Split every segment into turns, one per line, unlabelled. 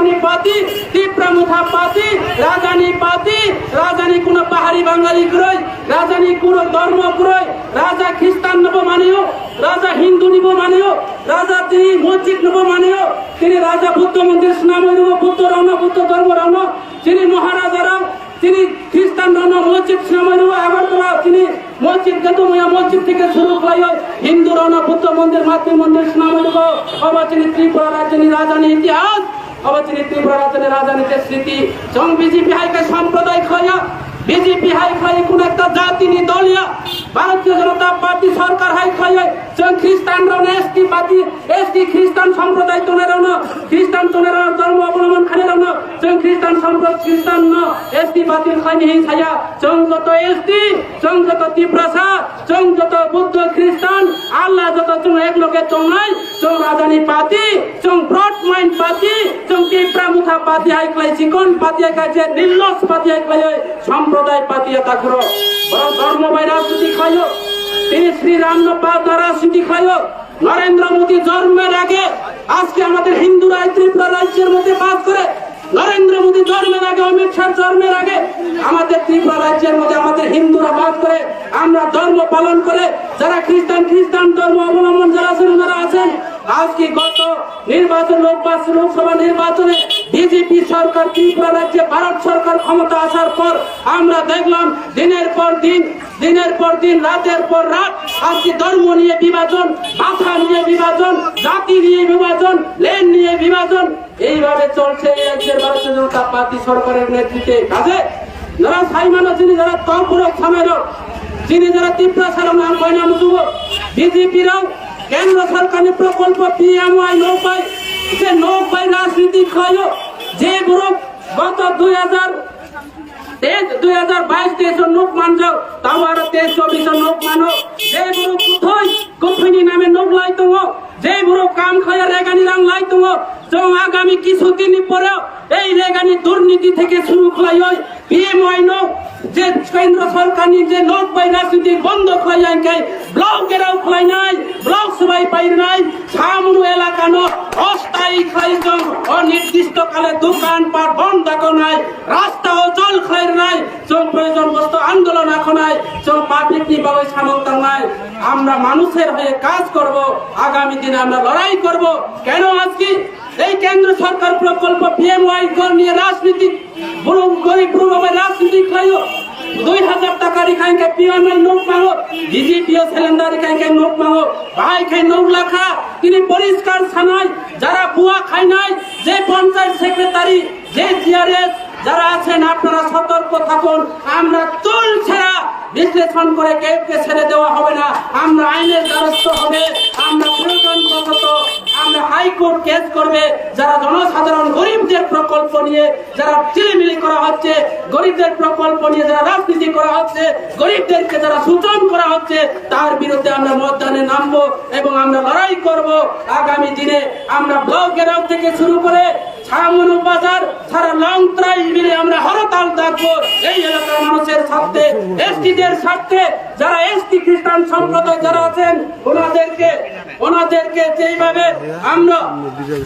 রাজধানী পাতি তীব্রামুথা পাতি রাজধানী পাতি রাজধানী কোন পাহাড়ি বাঙালি গ্রয় রাজধানী কোন ধর্ম গ্রয় রাজা খ্রিস্টান নব মানেও রাজা হিন্দু নিব মানেও রাজা তিনি মসজিদ নব মানেও তিনি রাজা বুদ্ধ মন্দির স্নান বুদ্ধ রণ বুদ্ধ ধর্ম রণ তিনি মহারাজারাও তিনি খ্রিস্টান রণ মসজিদ স্নান আগরতলা তিনি মসজিদ গেতুমিয়া মসজিদ থেকে শুরু করে হিন্দু রণ বুদ্ধ মন্দির মাতৃ মন্দির স্নান অবচিনী ত্রিপুরা রাজধানী রাজধানী ইতিহাস অবচিনী ত্রিপুরা রাজধানী রাজধানীতে স্মৃতি এবং বিজেপি হাইকে সাম্প্রদায়িক হইয়া বিজেপি হাই খাই কোন একটা জাতি নি দলীয় ভারতীয় জনতা পার্টি সরকার হাই খাই খ্রিস্টান রণ এসটি পার্টি এসটি খ্রিস্টান সম্প্রদায় তোনের রণ খ্রিস্টান তোনের ধর্ম অবলম্বন খানে রণ খ্রিস্টান সম্প্রদায় খ্রিস্টান ন এসটি পার্টির খাইনি হি ছায়া যত এসটি যত তীব্রসা যত বুদ্ধ খ্রিস্টান আল্লাহ যত এক লোকে চংনাই রাজধানী পার্টি ব্রড মাইন্ড পার্টি তীব্রামুথা পার্টি হাই খাই চিকন পার্টি হাই খাইছে নির্লস পার্টি হাই খাই সম্প্রদায় পাতিয়া থাকলো বরং ধর্মবাই রাজনীতি খাইও তিনি শ্রীরাম রাজনীতি খাইও নরেন্দ্র মোদী জন্মের আগে আজকে আমাদের হিন্দুরা ত্রিপুরা রাজ্যের মধ্যে বাস করে নরেন্দ্র মোদী জন্মের আগে অমিত শাহ জন্মের আগে আমাদের ত্রিপুরা রাজ্যের মধ্যে আমাদের হিন্দুরা বাস করে আমরা ধর্ম পালন করে যারা খ্রিস্টান ধর্ম অবলম্বন যারা আছেন ওনারা আছেন আজকে গত নির্বাচন লোকসভা নির্বাচনে বিজেপি সরকার ত্রিপুরা রাজ্যে ভারত সরকার ক্ষমতা আসার পর আমরা দেখলাম দিনের পর দিন রাতের পর রাত আজকে ধর্ম নিয়ে বিভাজন ভাষা নিয়ে বিভাজন জাতি নিয়ে বিভাজন লেন নিয়ে বিভাজন এইভাবে চলছে এই রাজ্যের ভারতীয় জনতা পার্টি সরকারের নেতৃত্বে কাজে যারা সাইমানো যিনি যারা তর্পরক সামের যিনি যারা তীব্র সারম নাম কয়নাম যুব বিজেপিরাও কেন্দ্র সরকারের প্রকল্প পিএমওয়াই নৌকায় সে নৌকায় রাজনীতি খায় যে গ্রুপ গত 2022-23 নোক মানজাও তাও আর 23-24 নোক মানো যে গ্রুপ কুথনি নামে নোক লাইতো যে গ্রুপ কাম খায় রেগানি রং লাইতো আগামী কিছুদিন পরেও এই রেগানি দুর্নীতি থেকে শুরু খোলাই হয় পিএমওয়াই নোক যে কেন্দ্র সরকার যে নোট বাই রাজনীতি বন্ধ খোলাই যায় ব্লকেরাও খোলাই নাই ব্লক সবাই পাই নাই সামনু এলাকা নো অস্থায়ী খাইজন অনির্দিষ্ট কালে দোকান পাট বন্ধ নাই রাস্তা ও জল খাই নাই প্রয়োজন বস্তু আন্দোলন এখন নাই পাবলিক নিভাবে সামর্থ্য নাই আমরা মানুষের হয়ে কাজ করব আগামী দিনে আমরা লড়াই করব কেন আজকে এই কেন্দ্র সরকার প্রকল্প পিএমওয়াই নিয়ে রাজনীতি গরিব প্রভাবের রাজনীতি খাইও 2000 টাকা রিখাইকে পিএমওয়াই নোট মাগো বিজেপিও সিলিন্ডার রিখাইকে নোট মাগো ভাই খাই 9 লাখা তিনি পরিষ্কার ছানাই যারা বুয়া খাই নাই যে পঞ্চায়েত সেক্রেটারি যে জিআরএস যারা আছেন আপনারা সতর্ক থাকুন আমরা তুল ছাড়া বিশ্লেষণ করে কেউকে ছেড়ে দেওয়া হবে না আমরা আইনের দ্বারস্থ হবে আমরা প্রয়োজন বশত আমরা হাইকোর্ট কেস করবে যারা জনসাধারণ গরিবদের প্রকল্প নিয়ে যারা চিলিমিলি করা হচ্ছে গরিবদের প্রকল্প নিয়ে যারা রাজনীতি করা হচ্ছে গরিবদেরকে যারা শোষণ করা হচ্ছে তার বিরুদ্ধে আমরা ময়দানে নামবো এবং আমরা লড়াই করব আগামী দিনে আমরা ব্লক ঘেরাও থেকে শুরু করে ছামনু বাজার সারা লং ট্রাইল মিলে আমরা হরতাল ডাকবো এই এলাকার মানুষের স্বার্থে এসটিদের স্বার্থে যারা এসটি খ্রিস্টান সম্প্রদায় যারা আছেন ওনাদেরকে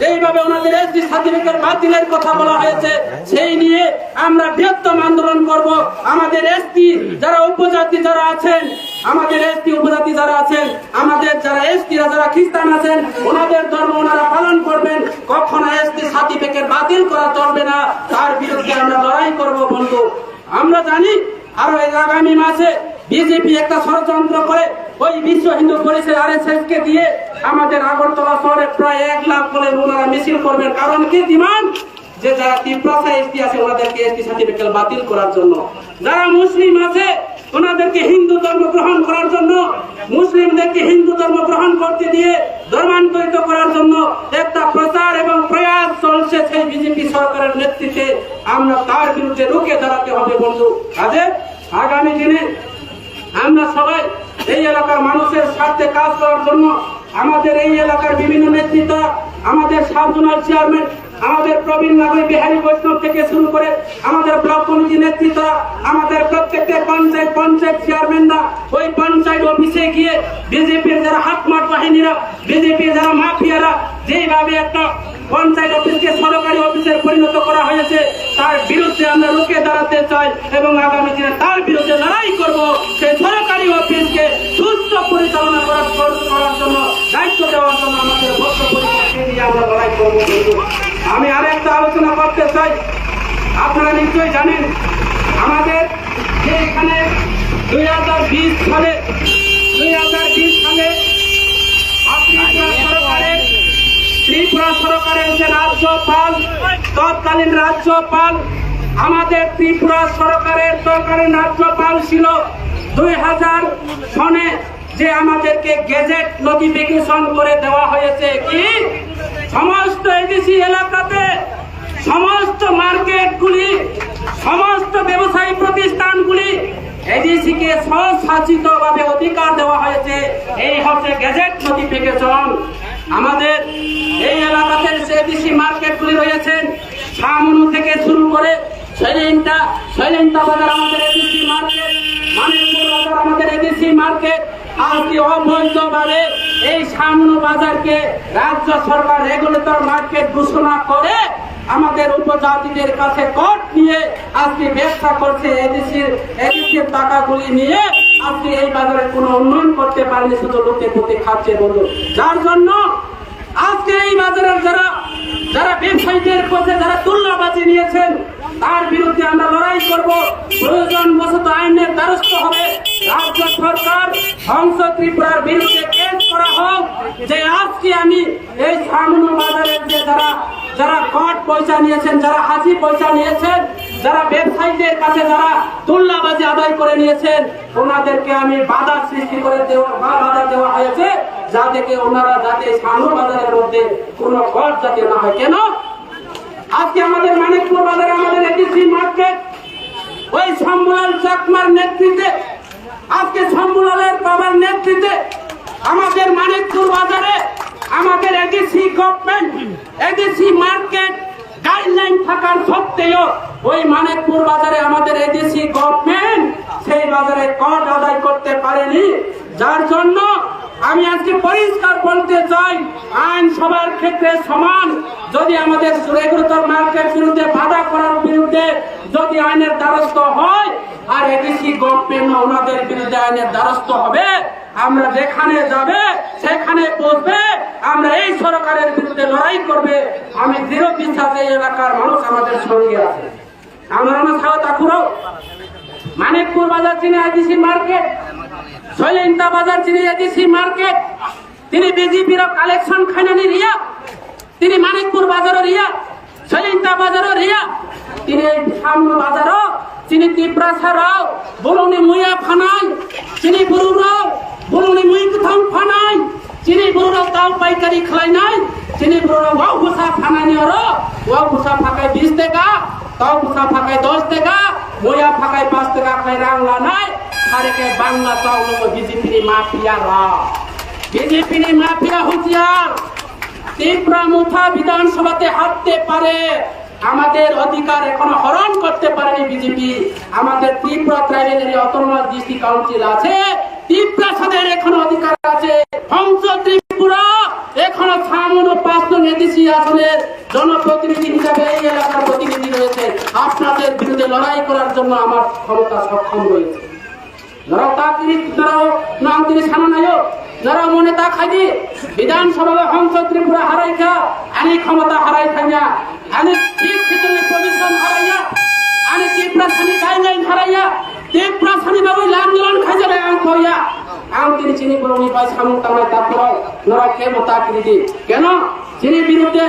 যেইভাবে ওনাদের এসটি সার্টিফিকেট বাতিলের কথা বলা হয়েছে সেই নিয়ে আমরা বৃহত্তম আন্দোলন করব আমাদের এসটি যারা উপজাতি যারা আছেন আমাদের এসটি উপজাতি যারা আছেন আমাদের যারা এসটিরা যারা খ্রিস্টান আছেন ওনাদের ধর্ম ওনারা পালন করবেন কখনো এসটি সার্টিফিকেট বাতিল করা চলবে না তার বিরুদ্ধে আমরা লড়াই করব বন্ধু আমরা জানি আরো আগামী মাসে বিজেপি একটা ষড়যন্ত্র করে ওই বিশ্ব হিন্দু পরিষদ আরএসএস কে দিয়ে আমাদের আগরতলা শহরে প্রায় 1 লাখ করে ওনারা মিছিল করবেন কারণ কি ডিমান্ড যে যারা তীব্রতা এসটি আছে ওনাদেরকে এসটি সার্টিফিকেট বাতিল করার জন্য যারা মুসলিম আছে ওনাদেরকে হিন্দু ধর্ম গ্রহণ করার জন্য মুসলিমদেরকে হিন্দু ধর্ম গ্রহণ করতে দিয়ে ধর্মান্তরিত করার জন্য একটা প্রচার এবং প্রয়াস চলছে সেই বিজেপি সরকারের নেতৃত্বে আমরা তার বিরুদ্ধে রুখে দাঁড়াতে হবে বন্ধু কাজে আগামী দিনে আমরা সবাই এই এলাকার মানুষের স্বার্থে কাজ করার জন্য আমাদের এই এলাকার বিভিন্ন নেতৃত্ব আমাদের সাবজোনাল চেয়ারম্যান আমাদের প্রবীণ নাগরিক বিহারী বৈষ্ণব থেকে শুরু করে আমাদের ব্লক কমিটি নেতৃত্ব আমাদের প্রত্যেকটা পঞ্চায়েত চেয়ারম্যানরা ওই পঞ্চায়েত অফিসে গিয়ে বিজেপির যারা হাতমাট বাহিনীরা বিজেপির যারা মাফিয়ারা যেইভাবে একটা পঞ্চায়েত অফিসকে সরকারি অফিসের তার বিরুদ্ধে আমরা রুখে দাঁড়াতে চাই এবং আগামী দিনে তার বিরুদ্ধে লড়াই করব। সেই সরকারি অফিসকে সুস্থ পরিচালনা করার জন্য দায়িত্ব দেওয়ার জন্য আমাদের ভোক্তা পরিষদকে নিয়ে আমরা লড়াই করব। আমি আরেকটা আলোচনা করতে চাই। আপনারা নিশ্চয়ই জানেন আমাদের যে এখানে 2020 সালে ত্রিপুরা সরকারের যে রাজ্যপাল, তৎকালীন রাজ্যপাল, আমাদের ত্রিপুরা সরকারের তৎকালীন রাজ্যপাল ছিল 2000 সনে যে আমাদেরকে গেজেট নোটিফিকেশন করে দেওয়া হয়েছে কি সমস্ত এডিসি এলাকাতে সমস্ত মার্কেটগুলি সমস্ত ব্যবসায়ী প্রতিষ্ঠানগুলি এডিসিকে স্বশাসিতভাবে অধিকার দেওয়া হয়েছে। এই হচ্ছে গেজেট নোটিফিকেশন। আমাদের এই এলাকাতে যে এডিসি মার্কেটগুলি রয়েছেন সামনু থেকে শুরু করে শৈলেন্টা বাজার আমাদের এডিসি মার্কেট, মানিকপুর বাজার আমাদের এডিসি মার্কেট। আজকে অবৈধভাবে এই সামনু বাজারকে রাজ্য সরকার রেগুলেটর মার্কেট ঘোষণা করে আমাদের উপজাতিদের কাছে কোর্ট নিয়ে আজকে ব্যবসা করছে। এডিসির টাকাগুলি নিয়ে আজকে এই বাজারে কোনো উন্নয়ন করতে পারেনি, শুধু লোকে পুঁতে খাচ্ছে বলুন। যার জন্য আজকে এই বাজারের যারা ব্যবসায়ীদের পথে যারা তুলনাবাজি নিয়েছেন তার বিরুদ্ধে আমরা লড়াই করব। প্রয়োজন বশত আইনের দ্বারস্থ হবে। রাজ্য সরকার ধ্বংস ত্রিপুরার বিরুদ্ধে কেস করা হোক যে আজকে আমি এই সামনু বাজারের যে যারা কট পয়সা নিয়েছেন, যারা হাসি পয়সা নিয়েছেন, যারা ব্যবসায়ীদের কাছে যারা তুলনাবাজি আদায় করে নিয়েছেন ওনাদেরকে আমি বাধা সৃষ্টি করে বাধা দেওয়া হয়েছে যাতে ওনারা যাতে সামনু বাজারের মধ্যে কোনো কট যাতে না হয়। কেন আজকে আমাদের মানিকপুর বাজারে আমাদের এডিসি মার্কেট ওই শম্ভুলাল চাকমার নেতৃত্বে, আজকে শম্ভুলালের বাবার নেতৃত্বে আমাদের মানিকপুর বাজারে আমাদের ADC government ADC market guideline থাকার সত্ত্বেও ওই মানিকপুর বাজারে আমাদের এডিসি গভর্নমেন্ট সেই বাজারে কর আদায় করতে পারেনি। যার জন্য আমি আজকে পরিষ্কার বলতে চাই আইন সবার ক্ষেত্রে সমান। যদি আমাদের রেগুলেটর মার্কেট বিরুদ্ধে বাধা করার বিরুদ্ধে যদি আইনের দ্বারস্থ হয় আর এডিসি গভর্নমেন্ট ওনাদের বিরুদ্ধে আইনের দ্বারস্থ হবে, আমরা যেখানে যাবে সেখানে বসবে, আমরা এই সরকারের বিরুদ্ধে লড়াই করবে। আমি দৃঢ় বিশ্বাসে এই এলাকার মানুষ আমাদের সঙ্গে আছে। আমরা মানিকপুর বাজার চিনে এডিসি মার্কেট, শৈলেন্টা বাজার চিনে এডিসি মার্কেট। তিনি বিজেপির কালেকশন খানানি রিয়া, তিনি মানিকপুর বাজারও রিয়া, শৈলেন্টা বাজারও রিয়া, তিনি সামনু বাজারও চিনি ত্রিপ্রাসা রাও বলুনি মুয়া ফানাই, চিনি বুরু রাও বলুনি মুই কুথাম ফানাই, চিনি বুরু রাও তাও পাইকারি খালাই নাই, চিনি বুরু রাও ওয়াও ঘুষা ফানানি ওরো ওয়াও ঘুষা ফাঁকায় 20 টাকা, তাও ঘুষা ফাঁকায় 10 টাকা, মুয়া ফাঁকায় 5 টাকা খাই রাংলা নাই। সারেকে বাংলা চাউল বিজেপির মাফিয়া রা, বিজেপির মাফিয়া হুঁশিয়ার। ত্রিপুরা মুঠা বিধানসভাতে হাঁটতে পারে, আমাদের অধিকার এখনো হরণ করতে পারেনি বিজেপি। আমাদের Tripura tribal autonomous district council আছে, ত্রিপুরা সাদের এখনো অধিকার আছে। ধ্বংস ত্রিপুরা এখনো সামনে 5 জন এডিসি আসনের জনপ্রতিনিধি হিসাবে এই এলাকার প্রতিনিধি রয়েছে। আপনাদের বিরুদ্ধে লড়াই করার জন্য আমার ক্ষমতা সক্ষম রয়েছে। যারা তাকরি যারা নাম তিনি সানা নায়ক যারা মনে তা খাইদি বিধানসভা হংস ত্রিপুরা হারাইছা আনি ক্ষমতা হারাই থাইয়া আনি ঠিক সিজনে প্রভিশন হারাইয়া আনি ত্রিপুরা সানি গাইডলাইন হারাইয়া ত্রিপুরা সানি বাবু আন্দোলন খাই যাবে আং কইয়া আং তিনি চিনি বলনি পাই সামনে তামাই তারপর নরা কে তাকরি দি কেন চিনি বিরুদ্ধে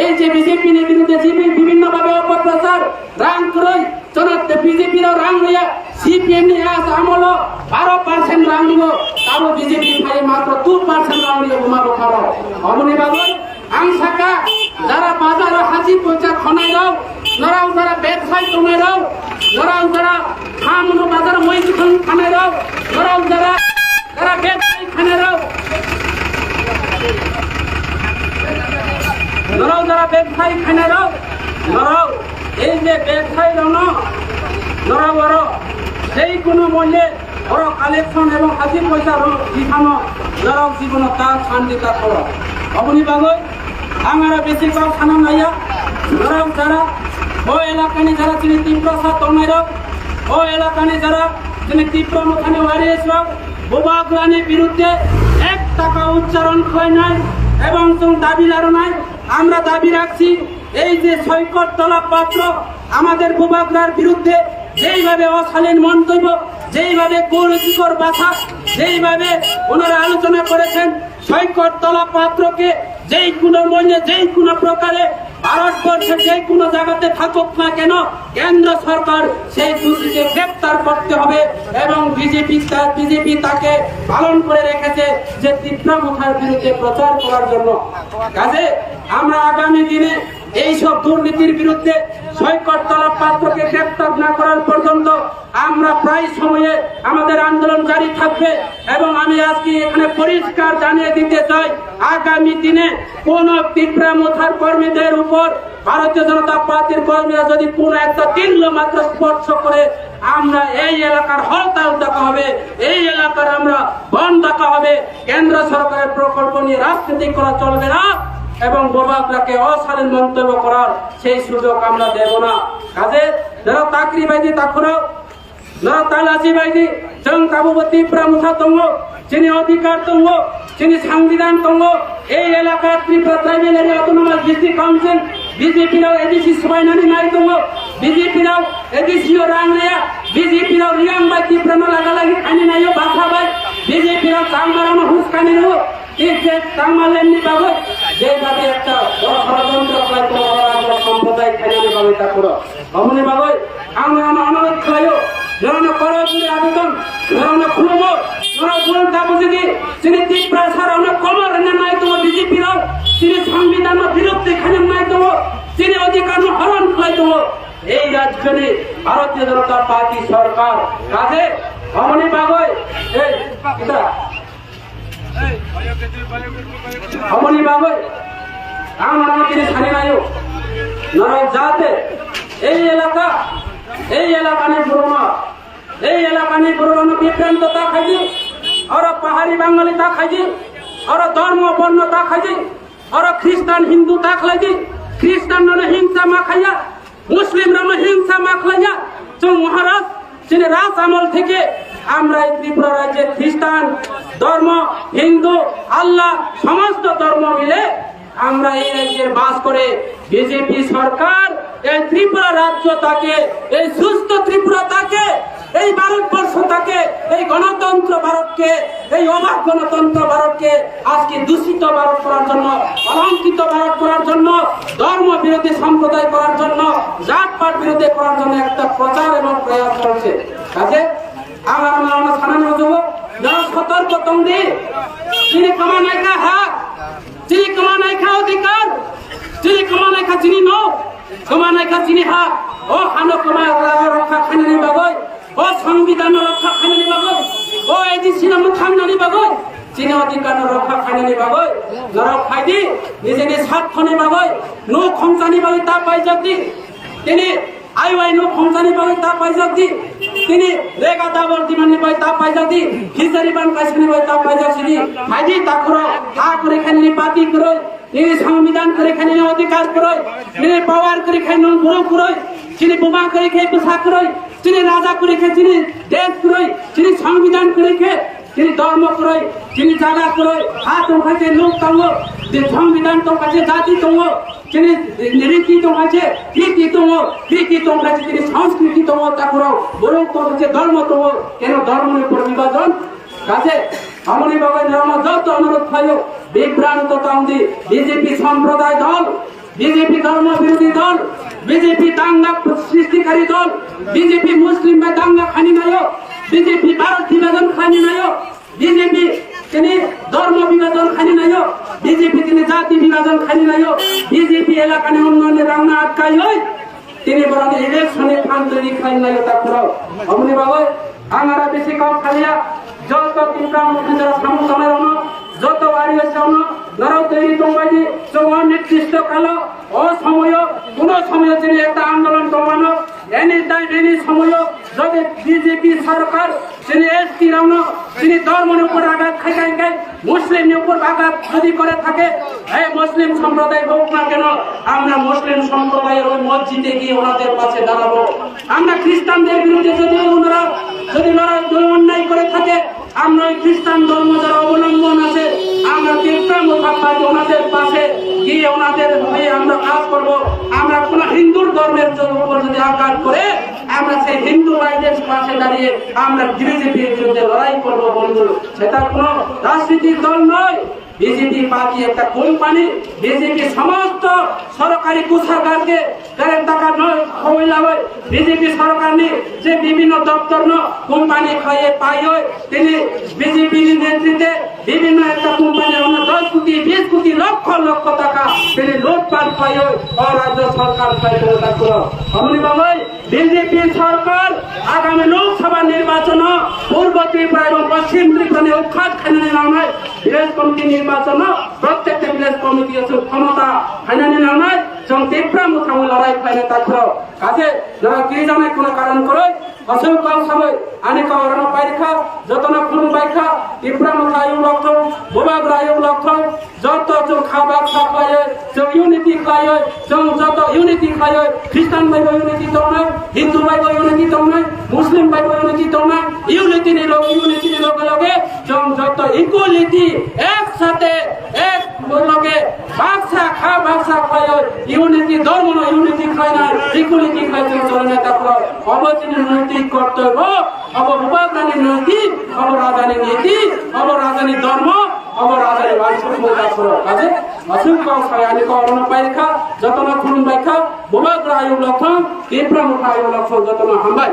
এই যে বিজেপি বিরুদ্ধে বিভিন্ন ভাবে অপপ্রচার রাং করই চলতে বিজেপির রাং লইয়া সিপিএম নি আস আমল 12% রাং নিব তাও বিজেপি ভাই মাত্র 2% রাং নিব ঘুমাবো খাবো অমনি বাবু আং সাকা যারা বাজার হাসি পয়সা খনাই দাও নরাও যারা ব্যবসায় কমাই দাও নরাও যারা খামনো বাজার মই দুখন খানাই দাও নরাও যারা ব্যবসায়ী খানাই দাও নরাও যারা ব্যবসায়ী খানাই দাও নরাও এই যে ব্যবসায়ী নরা বড় সেই কোনো মূল্যে বড় কালেকশন এবং হাসি পয়সা দিখানো নরাও জীবন তার শান্তি তার খবর অবনি বাবু আমরা বেশিরভাগ খানা নাইয়া নরাও যারা ও এলাকানি যারা তিনি তীব্র সাতনাইর ও এলাকানি যারা তিনি তীব্র মুখানি ওয়ারিয়েছিল বুবাগ্রানির বিরুদ্ধে 1 টাকা উচ্চারণ হয় নাই এবং দাবি লারো নাই। আমরা দাবি রাখছি এই যে সৈকত তলা পাত্র আমাদের বুবাগ্রার বিরুদ্ধে যেইভাবে অশালীন মন্তব্য, যেইভাবে কুরুচিকর ভাষা, যেইভাবে ওনারা আলোচনা করেছেন, সৈকত তলা পাত্রকে যেই কোনো মূল্যে যেই কোনো প্রকারে ভারতবর্ষের যে কোনো জায়গাতে থাকুক না কেন কেন্দ্র সরকার সেই দোষীকে গ্রেপ্তার করতে হবে এবং বিজেপি তাকে পালন করে রেখেছে যে তীব্র মুখার বিরুদ্ধে প্রচার করার জন্য। কাজে আমরা আগামী দিনে এইসব দুর্নীতির বিরুদ্ধে সৈকত তলা পাত্রকে গ্রেপ্তার না করার পর্যন্ত আমরা প্রায় সময়ে আমাদের আন্দোলন জারি থাকবে এবং আমি আজকে এখানে পরিষ্কার জানিয়ে দিতে চাই আগামী দিনে কোন তীব্র মুখার কর্মীদের উপর ভারতীয় জনতা পার্টির কর্মীরা যদি কোন একটা তিল মাত্র স্পর্শ করে আমরা এই এলাকার হরতাল ডাকা হবে, এই এলাকার আমরা বন্ধ ডাকা হবে। কেন্দ্র সরকারের প্রকল্প নিয়ে রাজনীতি করা চলবে না এবং বোবাগ্রাকে অশালীন মন্তব্য করার সেই সুযোগ আমরা দেব না। কাজে যারা তাকরি বাইদি তাকুরা যারা তালাচি বাইদি जों गावबो ত্রিপুরা মুখা दङ যিনি অধিকার दङ যিনি সংবিধান दङ এই এলাকা Tripura tribal area autonomous district council বিজেপিরাও এডিসি সবাইনানি নাই दङ বিজেপিরাও এডিসিও রাংনায়া বিজেপিরাও রিয়াংবাই ত্রিপুরা লাগালাগি খানি নাইও বাসাবাই বিজেপিরাও কাংমারানো হুসকানি রো এই যে কাংমালেননি বাবু যেভাবে একটা বড় ষড়যন্ত্র করে তোমরা সম্প্রদায় খানি বাবু তা করো অমনি বাবু আমরা অনুরোধ খাইও যারা করজুরি আবেদন যারা খুলবো যারা বলতা বুঝি তিনি তীব্র সারানো কমর না নাই তো বিজেপিরাও তিনি সংবিধান বিরুদ্ধে খানি নাই তো তিনি অধিকার হরণ খাই তো এই রাজ্যে ভারতীয় জনতা পার্টি সরকার কাজে অমনি বাবু এই এটা অমনি বাবু আমরা তিনি খানি নাইও নর যাতে এই এলাকানি পুরোনো এই এলাকানি পুরোনো বিভ্রান্ততা খাইছি আর পাহাড়ি বাঙালি তা খাইছি আর ধর্ম বর্ণ তা খাইছি আর খ্রিস্টান হিন্দু তা খাইছি খ্রিস্টান হিংসা মা খাইয়া মুসলিম হিংসা মা খাইয়া মহারাজ তিনি রাজ আমল থেকে আমরা এই ত্রিপুরা রাজ্যের খ্রিস্টান ধর্ম হিন্দু আল্লাহ সমস্ত ধর্ম মিলে আমরা এই রাজ্যের বাস করে বিজেপি সরকার এই ত্রিপুরা রাজ্য তাকে এই সুস্থ ত্রিপুরা তাকে এই ভারতবর্ষ তাকে এই গণতন্ত্র ভারতকে এই অবাধ গণতন্ত্র ভারতকে আজকে দূষিত ভারত করার জন্য অলঙ্কিত ভারত করার জন্য ধর্ম বিরোধী সম্প্রদায় করার জন্য জাতপাত বিরোধী করার জন্য একটা প্রচার এবং প্রয়াস চলছে। কাজে আমরা সানানো যাব যারা সতর্ক তঙ্গি তিনি কমানাইকা হাক তিনি কমানাইকা অধিকার তিনি কমানাইকা চিনি ন কমানাইকা চিনি হাক ও হানো কমায় রক্ষা খানি বাগৈ ও সংবিধান রক্ষা খানি বাগৈ ও এডিসি নাম খানি বাগৈ চিনি অধিকার রক্ষা খানি বাগৈ যারা ফাইদি নিজে স্বার্থনি বাগৈ নো খংসানি বাগৈ তা পাই যদি তিনি আইওয়াই নো খংসানি বাগৈ তা পাই যদি তিনি রেগা দাবল দিমানি বাই তা পাই যদি ফিসারি বান কাইছনি বাই তা পাই যদি ফাইদি তাকুরো হা করে খানি পাতি করো তিনি সংবিধান করে খানি অধিকার করো তিনি পাওয়ার করে খানি গুরু করো তিনি বোমা করে খাই পেশা করো তিনি রাজা করে খাই তিনি দেশ করো তিনি সংবিধান করে খাই তিনি ধর্ম করো তিনি জায়গা করো হাত উঠাইছে লোক তাঙ্গ সংবিধান তো কাছে জাতি তঙ্গ তিনি রীতি তো কাছে রীতি তো কাছে তিনি সংস্কৃতি তো তা করো বরং তো কাছে ধর্ম তো কেন ধর্মের উপর বিভাজন কাছে আমনি বাবা ধর্ম যত অনুরোধ খাইও বিভ্রান্ত তান্দি বিজেপি সম্প্রদায় দল বিজেপি ধর্ম বিরোধী দল বিজেপি দাঙ্গা সৃষ্টিকারী দল বিজেপি মুসলিম বা দাঙ্গা খানি নাইও বিজেপি ভারত বিভাজন খানি নাইও বিজেপি তিনি ধর্ম বিভাজন খানি নাইও বিজেপি তিনি জাতি বিভাজন খানি নাইও বিজেপি এলাকানে উন্নয়নের রান্না আটকাই হই তিনি বরং ইলেকশনে ফান্ড তৈরি খাই নাইও তা করো অমনি বাবা আমরা বেশি কম খালিয়া যত ত্রিপুরা মুখে যারা সমর্থনের যত বাড়ি হচ্ছে নরম তৈরি তোমাদি অনির্দিষ্ট কালো অসময় কোন সময় যদি একটা আন্দোলন কমানো এনি টাইম এনি সময় যদি বিজেপি সরকার তিনি এসটি রাউন তিনি ধর্মের উপর আঘাত খাইকাই গাই মুসলিমের উপর আঘাত যদি করে থাকে এই মুসলিম সম্প্রদায় হোক না কেন আমরা মুসলিম সম্প্রদায়ের ওই মসজিদে গিয়ে ওনাদের পাশে দাঁড়াবো। আমরা খ্রিস্টানদের বিরুদ্ধে যদি ওনারা যদি অন্যায় করে থাকে আমরা ওই খ্রিস্টান ধর্ম যারা অবলম্বন আছে আমরা তীব্র মোকাবিলা ওনাদের পাশে গিয়ে ওনাদের হয়ে আমরা কাজ করব। আমরা কোন হিন্দুর ধর্মের উপর যদি আঘাত করে আমরা সেই হিন্দু ভাইদের পাশে দাঁড়িয়ে আমরা বিজেপির বিরুদ্ধে লড়াই করব বন্ধু। সেটা কোন রাজনৈতিক দল নয়। বিজেপি পার্টি একটা কোম্পানি। বিজেপি সমস্ত সরকারি কোষাগারকে টাকা নয় খবলা হয়। বিজেপি সরকার যে বিভিন্ন দপ্তর কোম্পানি খাইয়ে পাই হয় তিনি বিজেপির নেতৃত্বে বিভিন্ন একটা কোম্পানি 10 কোটি 20 কোটি লক্ষ লক্ষ টাকা তিনি লুটপাট পাই হয় রাজ্য সরকার বিজেপি সরকার আগামী লোকসভা নির্বাচন পূর্ব ত্রিপুরা এবং পশ্চিম ত্রিপুরা উৎখাত খাইনে নামায় ভিলেজ কমিটি নির্বাচন প্রত্যেকটা ভিলেজ কমিটি ক্ষমতা খাইনে নামায় এবং তীব্র মুখামুখি লড়াই খাইনে তারপর কাজে যারা কি জানে কোনো কারণ করে অসংখ্য সময় আনি কারণ পাইখা যতন খুন পাইখা তীব্র মুখায়ু লক্ষ্য বোবাগ রায়ু লক্ষ্য যত খাবা খাওয়ায় ইউনিটি খায় যত ইউনিটি খায় খ্রিস্টান ভাই ইউনিটি তো নয় হিন্দু ভাই ইউনিটি তো নয় মুসলিম ভাই ইউনিটি তো নয় ইউনিটি লগে লগে যত ইকুয়ালিটি একসাথে এক লগে বাক্সা খায় ইউনিটি ধর্ম ইউনিটি খায় না ইকুয়ালিটি খায় চলে না তারপর অবতীর্ণ নৈতিক কর্তব্য অববাগানী নৈতিক অবরাধানী নীতি অবরাধানী ধর্ম অবরাধানী কাজে অসংখ্য আনি করণ পাইখা যতন খুন বাইখা বোবাগ রায়ু লক্ষ্য তীব্র মুখায়ু লক্ষ্য যতন হাম্বাই